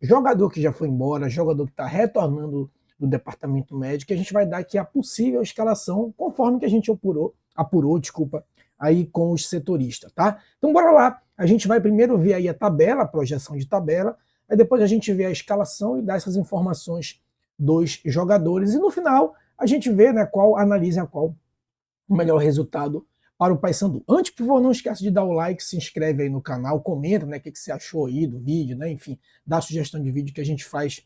jogador que já foi embora, jogador que está retornando do departamento médico, a gente vai dar aqui a possível escalação, conforme que a gente apurou, desculpa, aí com os setoristas, tá? Então bora lá, a gente vai primeiro ver aí a tabela, a projeção de tabela, aí depois a gente vê a escalação e dá essas informações dos jogadores, e no final a gente vê, né, analisa qual o melhor resultado para o Paysandu. Antes, por favor, não esqueça de dar o like, se inscreve aí no canal, comenta, né, o que você achou aí do vídeo, né, enfim, dá sugestão de vídeo que a gente faz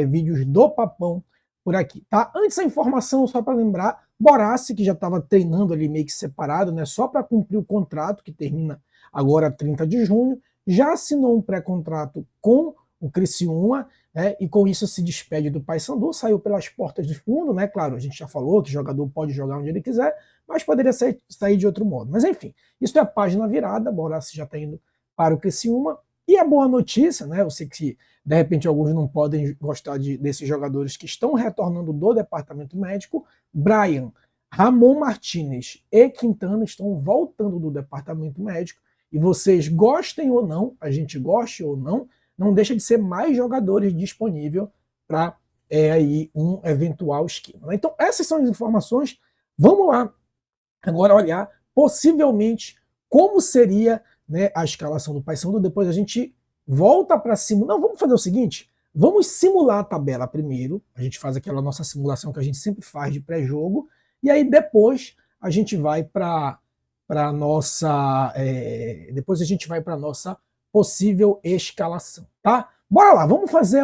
vídeos do Papão por aqui, tá? Antes da informação, só para lembrar, Borassi, que já estava treinando ali meio que separado, né, só para cumprir o contrato, que termina agora 30 de junho, já assinou um pré-contrato com o Criciúma, né, e com isso se despede do Paysandu, saiu pelas portas de fundo, né, claro, a gente já falou que o jogador pode jogar onde ele quiser, mas poderia sair de outro modo. Mas enfim, isso é a página virada, Borassi já está indo para o Criciúma, e a boa notícia, né, eu sei que de repente alguns não podem gostar desses jogadores que estão retornando do departamento médico, Brian, Ramon Martinez e Quintana estão voltando do departamento médico, e vocês gostem ou não, a gente goste ou não, não deixa de ser mais jogadores disponíveis para aí um eventual esquema. Então essas são as informações, vamos lá agora olhar possivelmente como seria, né, a escalação do Paysandu, depois a gente volta para cima. Não, vamos fazer o seguinte, vamos simular a tabela primeiro, a gente faz aquela nossa simulação que a gente sempre faz de pré-jogo, e aí depois a gente vai para nossa, depois a gente vai para nossa possível escalação, tá? Bora lá, vamos fazer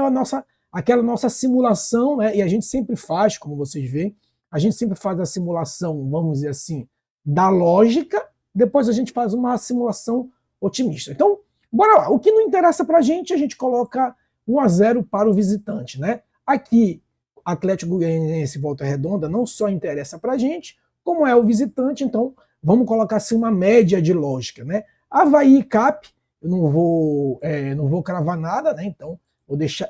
aquela nossa simulação, né? E a gente sempre faz, como vocês veem, a gente sempre faz a simulação, vamos dizer assim, da lógica, depois a gente faz uma simulação otimista. Então, bora lá. O que não interessa pra gente, a gente coloca 1-0 para o visitante, né? Aqui, Atlético Goianiense e Volta Redonda não só interessa pra gente, como é o visitante, então vamos colocar assim uma média de lógica, né? Avaí e Cap, eu não vou cravar nada, né? Então, vou deixar,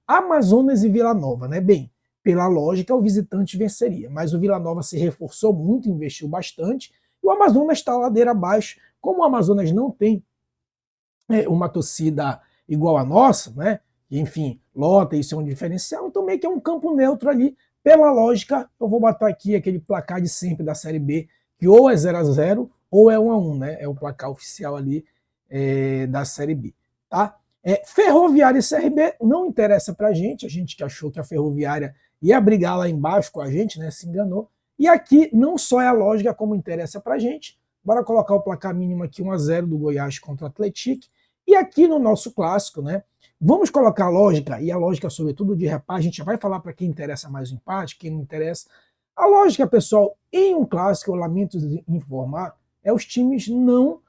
Amazonas e Vila Nova, né? Bem, pela lógica, o visitante venceria, mas o Vila Nova se reforçou muito, investiu bastante, e o Amazonas está ladeira abaixo. Como o Amazonas não tem uma torcida igual a nossa, né? Enfim, lota, isso é um diferencial, então meio que é um campo neutro ali. Pela lógica, eu vou botar aqui aquele placar de sempre da Série B, que ou é 0-0 ou é 1-1, né? É o placar oficial ali da Série B, tá? Ferroviária e CRB não interessa pra gente, a gente que achou que a Ferroviária ia brigar lá embaixo com a gente, né? Se enganou. E aqui não só é a lógica como interessa pra gente. Bora colocar o placar mínimo aqui 1-0 do Goiás contra o Atlético. E aqui no nosso clássico, né? Vamos colocar a lógica, e a lógica sobretudo de reparo, a gente já vai falar para quem interessa mais o empate, quem não interessa. A lógica, pessoal, em um clássico, eu lamento informar, é os times não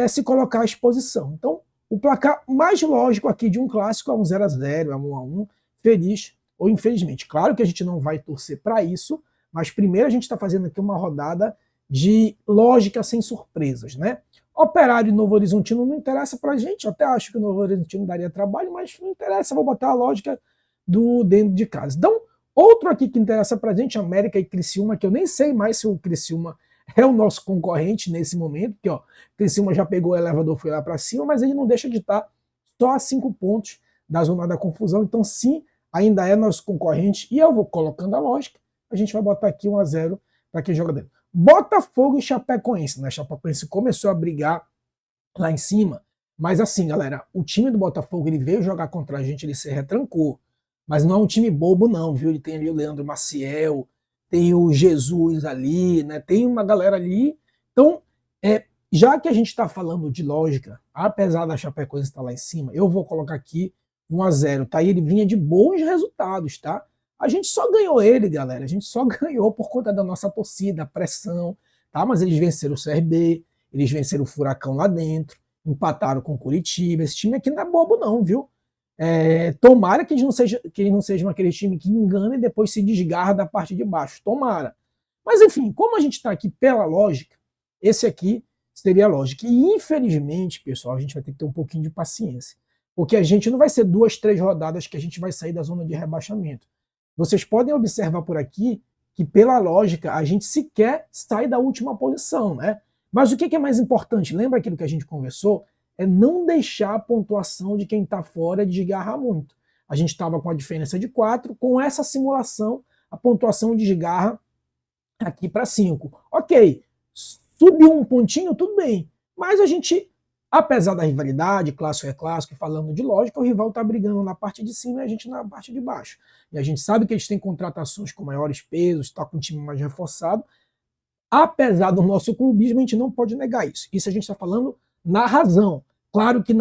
se colocar à exposição. Então, o placar mais lógico aqui de um clássico é um 0-0, é um 1-1, feliz ou infelizmente. Claro que a gente não vai torcer para isso, mas primeiro a gente está fazendo aqui uma rodada de lógica sem surpresas, né? Operário e Novo Horizontino não interessa pra gente, eu até acho que o Novo Horizontino daria trabalho, mas não interessa, vou botar a lógica do dentro de casa. Então, outro aqui que interessa pra gente, América e Criciúma, que eu nem sei mais se o Criciúma é o nosso concorrente nesse momento, porque ó, Criciúma já pegou o elevador, foi lá para cima, mas ele não deixa de estar só a 5 pontos da zona da confusão, então sim, ainda é nosso concorrente, e eu vou colocando a lógica, a gente vai botar aqui 1-0 para quem joga dentro. Botafogo e Chapecoense, né? Chapecoense começou a brigar lá em cima, mas assim, galera, o time do Botafogo, ele veio jogar contra a gente, ele se retrancou, mas não é um time bobo não, viu? Ele tem ali o Leandro Maciel, tem o Jesus ali, né? Tem uma galera ali. Então, já que a gente está falando de lógica, apesar da Chapecoense estar lá em cima, eu vou colocar aqui 1-0, tá? E ele vinha de bons resultados, tá? A gente só ganhou ele, galera. A gente só ganhou por conta da nossa torcida, pressão, tá? Mas eles venceram o CRB, eles venceram o Furacão lá dentro, empataram com o Curitiba. Esse time aqui não é bobo, não, viu? Tomara que eles não sejam aquele time que engana e depois se desgarra da parte de baixo. Tomara. Mas enfim, como a gente está aqui pela lógica, esse aqui seria a lógica. E infelizmente, pessoal, a gente vai ter que ter um pouquinho de paciência. Porque a gente não vai ser 2, 3 rodadas que a gente vai sair da zona de rebaixamento. Vocês podem observar por aqui que, pela lógica, a gente sequer sai da última posição, né? Mas o que é mais importante? Lembra aquilo que a gente conversou? é não deixar a pontuação de quem está fora desgarrar muito. A gente estava com a diferença de 4, com essa simulação, a pontuação desgarra aqui para 5. Ok, subiu um pontinho, tudo bem, mas a gente, apesar da rivalidade, clássico é clássico, falando de lógica, o rival está brigando na parte de cima e a gente na parte de baixo. E a gente sabe que eles têm contratações com maiores pesos, está com um time mais reforçado. Apesar do nosso clubismo, a gente não pode negar isso. Isso a gente está falando na razão. Claro que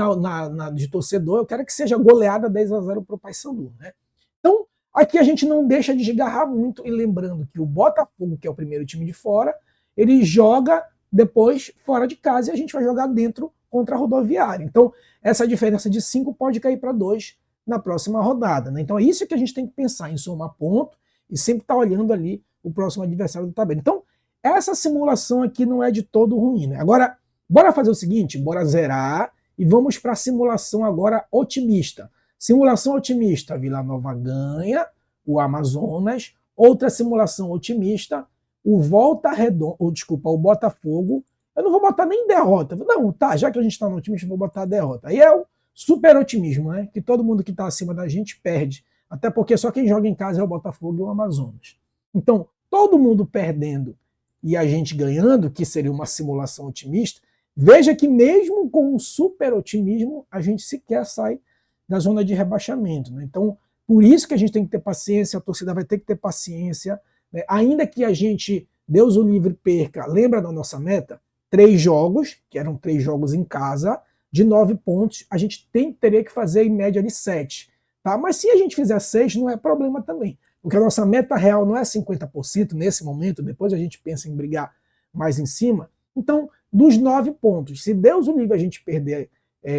de torcedor, eu quero que seja goleada 10-0 para o Paysandu, né? Então, aqui a gente não deixa de desgarrar muito, e lembrando que o Botafogo, que é o primeiro time de fora, ele joga depois fora de casa e a gente vai jogar dentro contra a Rodoviária. Então, essa diferença de 5 pode cair para 2 na próxima rodada, né? Então, é isso que a gente tem que pensar, em somar ponto e sempre estar olhando ali o próximo adversário da tabela. Então, essa simulação aqui não é de todo ruim, né? Agora, bora fazer o seguinte, bora zerar e vamos para a simulação agora otimista. Simulação otimista, Vila Nova ganha, o Amazonas. Outra simulação otimista, o Volta Redonda, o Botafogo. Eu não vou botar nem derrota. Não, tá, já que a gente está no otimista, eu vou botar a derrota. Aí é o super otimismo, né? Que todo mundo que está acima da gente perde. Até porque só quem joga em casa é o Botafogo e o Amazonas. Então, todo mundo perdendo e a gente ganhando, que seria uma simulação otimista, veja que mesmo com um super otimismo, a gente sequer sai da zona de rebaixamento, né? Então, por isso que a gente tem que ter paciência, a torcida vai ter que ter paciência, né? Ainda que a gente, Deus o livre, perca, lembra da nossa meta? 3 jogos, que eram 3 jogos em casa, de 9 pontos, a gente teria que fazer em média de 7. Tá? Mas se a gente fizer 6, não é problema também. Porque a nossa meta real não é 50% nesse momento, depois a gente pensa em brigar mais em cima. Então, dos 9 pontos, se Deus o livre a gente perder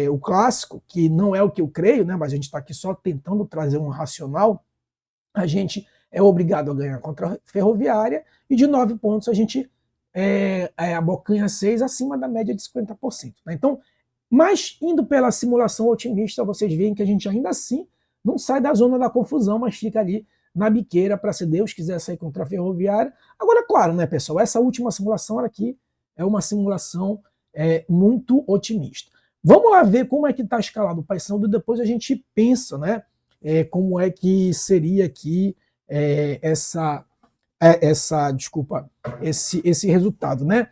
o clássico, que não é o que eu creio, né, mas a gente está aqui só tentando trazer um racional, a gente é obrigado a ganhar contra a Ferroviária, e de 9 pontos a gente abocanha 6 acima da média de 50%. Né? Então, mas indo pela simulação otimista, vocês veem que a gente ainda assim não sai da zona da confusão, mas fica ali na biqueira para, se Deus quiser, sair contra a Ferroviária. Agora, claro, né, pessoal, essa última simulação aqui é uma simulação muito otimista. Vamos lá ver como é que está escalado o Paysandu, depois a gente pensa, né, como é que seria aqui esse resultado, né?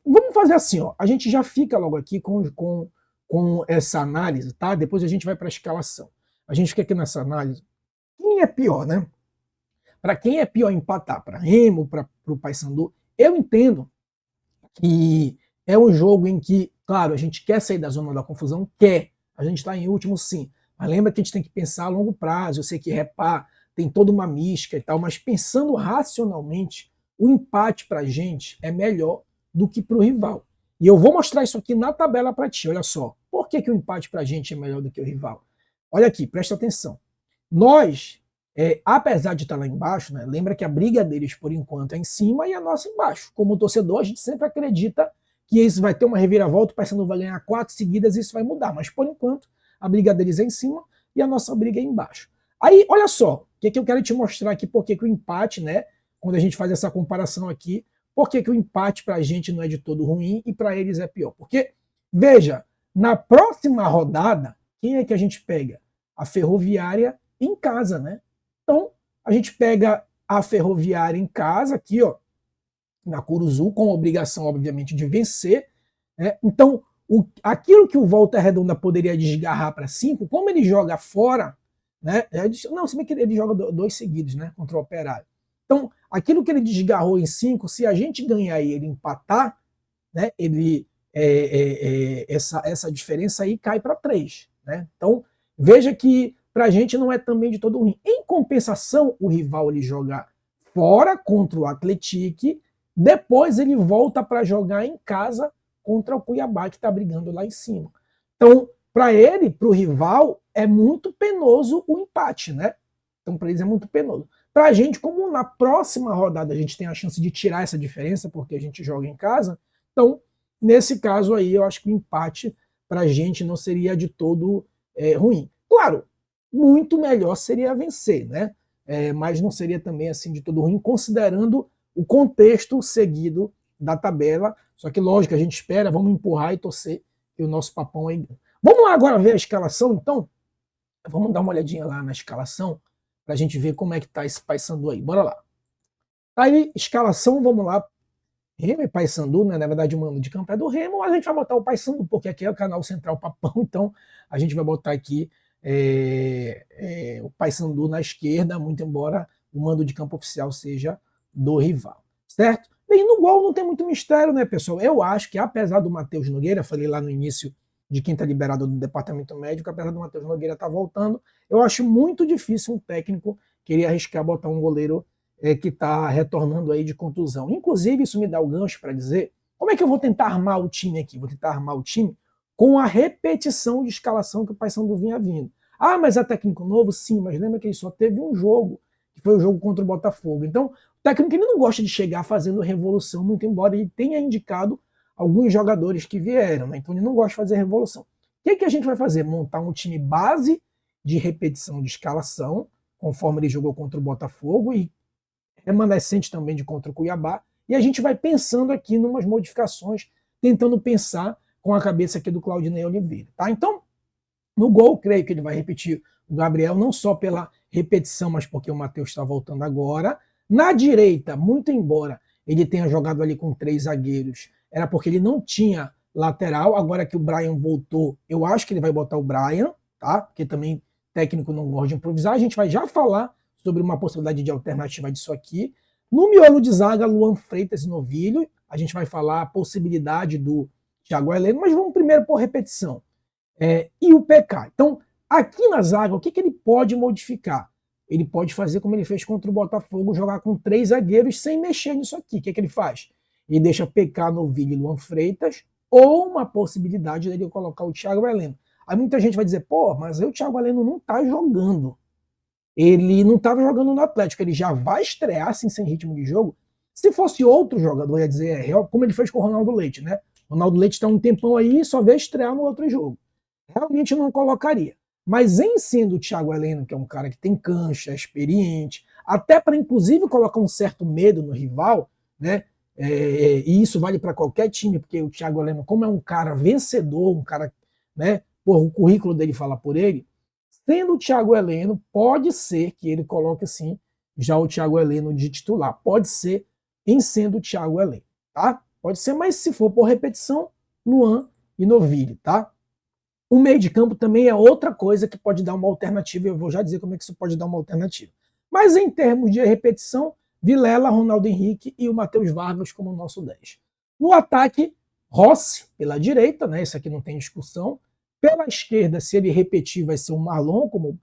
Vamos fazer assim, ó, a gente já fica logo aqui com essa análise, tá? Depois a gente vai para a escalação. A gente fica aqui nessa análise. Quem é pior, né? Para quem é pior empatar? Para Remo, para o Paysandu? Eu entendo que é um jogo em que, claro, a gente quer sair da zona da confusão, quer. A gente está em último, sim. Mas lembra que a gente tem que pensar a longo prazo. Eu sei que repar tem toda uma mística e tal, mas pensando racionalmente, o empate para a gente é melhor do que para o rival. E eu vou mostrar isso aqui na tabela para ti, olha só. Por que o empate para a gente é melhor do que o rival? Olha aqui, presta atenção. Nós, apesar de estar lá embaixo, né, lembra que a briga deles, por enquanto, é em cima e a nossa embaixo. Como torcedor, a gente sempre acredita que isso vai ter uma reviravolta, o Paysandu vai ganhar 4 seguidas e isso vai mudar. Mas, por enquanto, a briga deles é em cima e a nossa briga é embaixo. Aí, olha só, o que eu quero te mostrar aqui, porque que o empate, né, quando a gente faz essa comparação aqui, por que o empate para a gente não é de todo ruim e para eles é pior? Porque, veja, na próxima rodada, quem é que a gente pega? A Ferroviária em casa, né? Então, a gente pega a Ferroviária em casa, aqui, ó, na Curuzu, com a obrigação, obviamente, de vencer. Né? Então, aquilo que o Volta Redonda poderia desgarrar para 5, como ele joga fora, né? Não, se bem que ele joga 2 seguidos, né? Contra o Operário. Então, aquilo que ele desgarrou em 5, se a gente ganhar e ele empatar, né? Essa diferença aí cai para 3. Né? Então, veja que para a gente não é também de todo ruim. Em compensação, o rival ele joga fora contra o Atlético, depois ele volta para jogar em casa contra o Cuiabá, que está brigando lá em cima. Então, para ele, para o rival, é muito penoso o empate, né? Então, para eles é muito penoso. Para a gente, como na próxima rodada a gente tem a chance de tirar essa diferença, porque a gente joga em casa, então, nesse caso aí, eu acho que o empate para a gente não seria de todo ruim. Claro, muito melhor seria vencer, né? Mas não seria também assim de todo ruim, considerando o contexto seguido da tabela. Só que, lógico, a gente espera, vamos empurrar e torcer que o nosso papão aí ganha. Vamos lá agora ver a escalação, então? Vamos dar uma olhadinha lá na escalação, para a gente ver como é que tá esse Paysandu aí. Bora lá. Aí, escalação, vamos lá. Remo e Paysandu, né? Na verdade, o mando de campo é do Remo, mas a gente vai botar o Paysandu, porque aqui é o canal Central Papão, então a gente vai botar aqui o Paysandu na esquerda, muito embora o mando de campo oficial seja do rival, certo? Bem, no gol não tem muito mistério, né, pessoal? Eu acho que, apesar do Matheus Nogueira, falei lá no início de quem está liberado do departamento médico, apesar do Matheus Nogueira estar voltando, eu acho muito difícil um técnico querer arriscar botar um goleiro que está retornando aí de contusão. Inclusive, isso me dá o gancho para dizer como é que eu vou tentar armar o time aqui. Vou tentar armar o time com a repetição de escalação que o Paysandu vinha vindo. Ah, mas é técnico novo? Sim, mas lembra que ele só teve um jogo, que foi o jogo contra o Botafogo. Então, o técnico ele não gosta de chegar fazendo revolução, muito embora ele tenha indicado alguns jogadores que vieram, né? Então ele não gosta de fazer revolução. O que a gente vai fazer? Montar um time base de repetição de escalação, conforme ele jogou contra o Botafogo e remanescente também de contra o Cuiabá, e a gente vai pensando aqui em umas modificações, tentando pensar com a cabeça aqui do Claudinei Oliveira, tá? Então, no gol, creio que ele vai repetir o Gabriel, não só pela repetição, mas porque o Matheus está voltando agora. Na direita, muito embora ele tenha jogado ali com 3 zagueiros, era porque ele não tinha lateral, agora que o Brian voltou, eu acho que ele vai botar o Brian, tá? Porque também técnico não gosta de improvisar, a gente vai já falar sobre uma possibilidade de alternativa disso aqui. No miolo de zaga, Luan Freitas e Novilho, a gente vai falar a possibilidade do Thiago Heleno, mas vamos primeiro por repetição. E o PK. Então, aqui na zaga, o que ele pode modificar? Ele pode fazer como ele fez contra o Botafogo, jogar com 3 zagueiros sem mexer nisso aqui. O que ele faz? Ele deixa PK, Novilho e Luan Freitas, ou uma possibilidade dele colocar o Thiago Heleno. Aí muita gente vai dizer, pô, mas o Thiago Heleno não tá jogando. Ele não estava jogando no Atlético, ele já vai estrear assim, sem ritmo de jogo. Se fosse outro jogador, ia dizer, como ele fez com o Ronaldo Leite, né? O Ronaldo Leite está um tempão aí e só vê estrear no outro jogo. Realmente não colocaria. Mas em sendo o Thiago Heleno, que é um cara que tem cancha, é experiente, até para inclusive colocar um certo medo no rival, né? E isso vale para qualquer time, porque o Thiago Heleno, como é um cara vencedor, um cara, né? O currículo dele fala por ele. Sendo o Thiago Heleno, pode ser que ele coloque assim já o Thiago Heleno de titular. Pode ser em sendo o Thiago Heleno, tá? Pode ser, mas se for por repetição, Luan e Novilho, tá? O meio de campo também é outra coisa que pode dar uma alternativa, eu vou já dizer como é que isso pode dar uma alternativa. Mas em termos de repetição, Vilela, Ronaldo Henrique e o Matheus Vargas como nosso 10. No ataque, Rossi pela direita, né? Isso aqui não tem discussão. Pela esquerda, se ele repetir, vai ser o Marlon como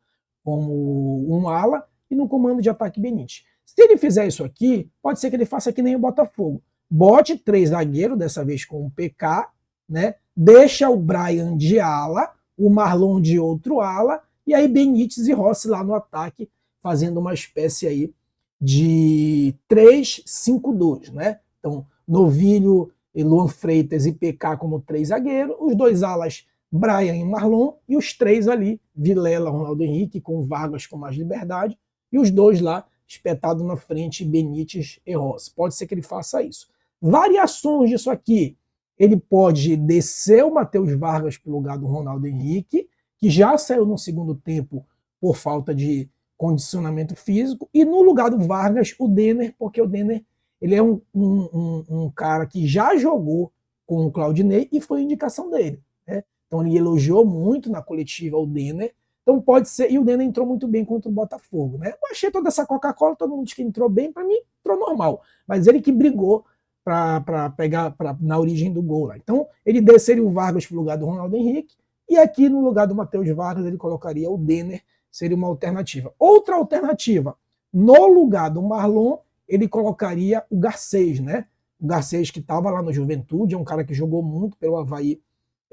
um ala, e no comando de ataque Benítez. Se ele fizer isso aqui, pode ser que ele faça que nem o Botafogo. Bote 3 zagueiros, dessa vez com o PK, né? Deixa o Brian de ala, o Marlon de outro ala, e aí Benítez e Rossi lá no ataque, fazendo uma espécie aí de 3-5-2, né? Então, Novilho, Luan Freitas e PK como 3 zagueiros, os 2 alas Brian e Marlon, e os 3 ali, Vilela, Ronaldo Henrique, com Vargas com mais liberdade, e os 2 lá, espetados na frente, Benítez e Rossi. Pode ser que ele faça isso. Variações disso aqui, ele pode descer o Matheus Vargas para o lugar do Ronaldo Henrique, que já saiu no segundo tempo por falta de condicionamento físico, e no lugar do Vargas, o Denner, porque o Denner ele é um cara que já jogou com o Claudinei e foi indicação dele, né? Então ele elogiou muito na coletiva o Denner. Então pode ser, e o Denner entrou muito bem contra o Botafogo, né? Eu achei toda essa Coca-Cola, todo mundo diz que entrou bem, para mim entrou normal. Mas ele que brigou para pegar na origem do gol lá. Então ele desceria o Vargas para o lugar do Ronaldo Henrique, e aqui no lugar do Matheus Vargas ele colocaria o Denner, seria uma alternativa. Outra alternativa, no lugar do Marlon, ele colocaria o Garcês, né? O Garcês que estava lá no Juventude, é um cara que jogou muito pelo Avaí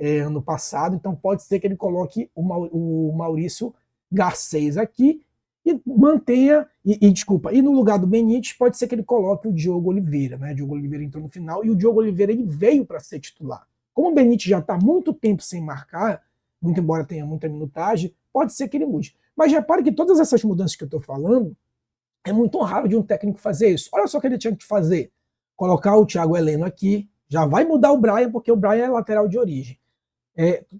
ano passado, então pode ser que ele coloque o Maurício Garcês aqui e mantenha, e no lugar do Benítez pode ser que ele coloque o Diogo Oliveira, né? O Diogo Oliveira entrou no final e o Diogo Oliveira ele veio para ser titular. Como o Benítez já está muito tempo sem marcar, muito embora tenha muita minutagem, pode ser que ele mude. Mas repare que todas essas mudanças que eu estou falando, é muito raro de um técnico fazer isso. Olha só o que ele tinha que fazer. Colocar o Thiago Heleno aqui, já vai mudar o Brian, porque o Brian é lateral de origem.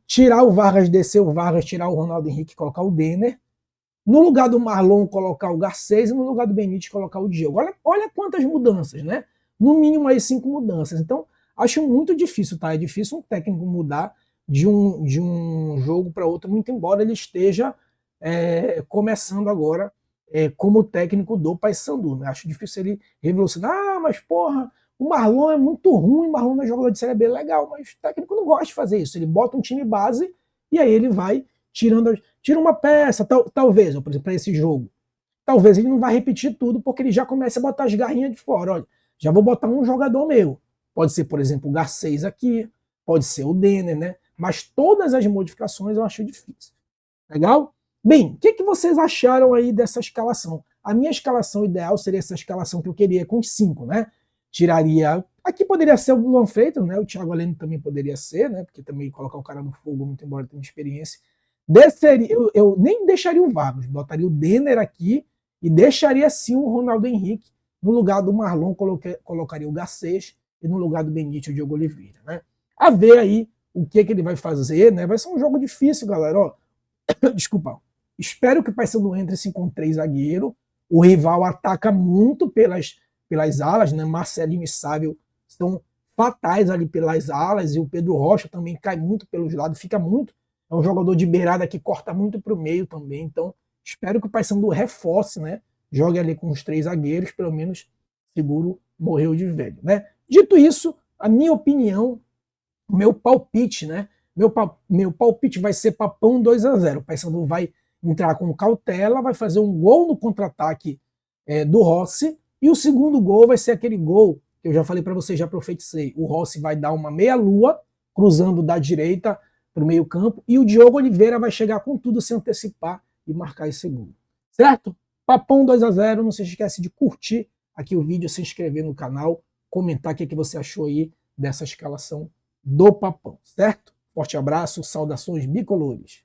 tirar o Vargas, descer o Vargas, tirar o Ronaldo Henrique, colocar o Denner. No lugar do Marlon, colocar o Garcês, e no lugar do Benítez, colocar o Diego. Olha quantas mudanças, né? No mínimo aí 5 mudanças. Então, acho muito difícil, tá? É difícil um técnico mudar de um jogo para outro, muito embora ele esteja começando agora como técnico do Paysandu, né? Acho difícil ele revolucionar. Ah, mas porra, o Marlon é muito ruim, o Marlon não é jogador de Série B, legal, mas o técnico não gosta de fazer isso. Ele bota um time base e aí ele vai tira uma peça, talvez, por exemplo, para esse jogo. Talvez ele não vai repetir tudo, porque ele já começa a botar as garrinhas de fora. Olha, já vou botar um jogador meu. Pode ser, por exemplo, o Garcês aqui, pode ser o Denner, né? Mas todas as modificações eu acho difícil. Legal? Bem, o que vocês acharam aí dessa escalação? A minha escalação ideal seria essa escalação que eu queria com os 5, né? Tiraria. Aqui poderia ser o Luan Freitas, né? O Thiago Heleno também poderia ser, né? Porque também colocar o cara no fogo, muito embora tenha experiência. Eu nem deixaria o Vargas, botaria o Denner aqui e deixaria sim o Ronaldo Henrique. No lugar do Marlon, colocaria o Garcês e no lugar do Benítez o Diogo Oliveira, né? A ver aí o que ele vai fazer, né? Vai ser um jogo difícil, galera. Ó, desculpa. Espero que o Paysandu entre assim com 3 zagueiros. O rival ataca muito pelas alas, né? Marcelinho e Sávio são fatais ali pelas alas e o Pedro Rocha também cai muito pelos lados, fica muito. É um jogador de beirada que corta muito para o meio também. Então, espero que o Paysandu reforce, né? Jogue ali com os 3 zagueiros, pelo menos seguro morreu de velho, né? Dito isso, a minha opinião, o meu palpite, né? Meu palpite vai ser Papão 2-0. O Paysandu vai entrar com cautela, vai fazer um gol no contra-ataque do Rossi, e o segundo gol vai ser aquele gol que eu já falei para vocês, já profeticei. O Rossi vai dar uma meia-lua, cruzando da direita para o meio campo, e o Diogo Oliveira vai chegar com tudo, se antecipar e marcar esse gol. Certo? Papão 2-0, não se esquece de curtir aqui o vídeo, se inscrever no canal, comentar o que você achou aí dessa escalação do Papão, certo? Forte abraço, saudações bicolores.